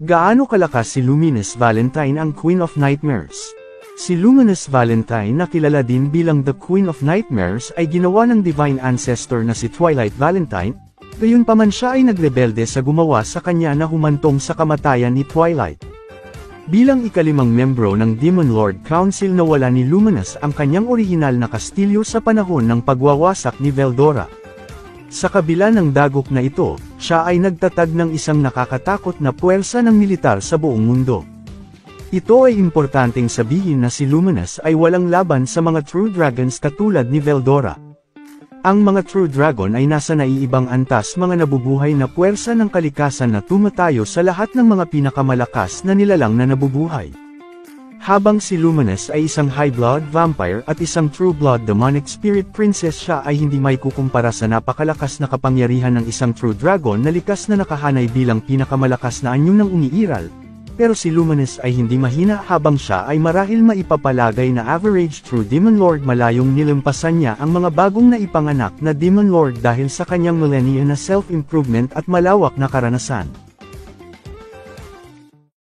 Gaano kalakas si Luminous Valentine ang Queen of Nightmares? Si Luminous Valentine na kilala din bilang the Queen of Nightmares ay ginawa ng divine ancestor na si Twilight Valentine, gayunpaman siya ay nagrebelde sa gumawa sa kanya na humantong sa kamatayan ni Twilight. Bilang ikalimang membro ng Demon Lord Council nawala ni Luminous ang kanyang orihinal na kastilyo sa panahon ng pagwawasak ni Veldora. Sa kabila ng dagok na ito, siya ay nagtatag ng isang nakakatakot na puwersa ng militar sa buong mundo. Ito ay importanteng sabihin na si Luminous ay walang laban sa mga True Dragons katulad ni Veldora. Ang mga True Dragon ay nasa naiibang antas mga nabubuhay na puwersa ng kalikasan na tumatayo sa lahat ng mga pinakamalakas na nilalang na nabubuhay. Habang si Luminous ay isang high-blood vampire at isang true-blood demonic spirit princess, siya ay hindi may kukumpara sa napakalakas na kapangyarihan ng isang true dragon na likas na nakahanay bilang pinakamalakas na anyo ng umiiral. Pero si Luminous ay hindi mahina habang siya ay marahil maipapalagay na average true Demon Lord, malayong nilampasan niya ang mga bagong naipanganak na Demon Lord dahil sa kanyang millennia na self-improvement at malawak na karanasan.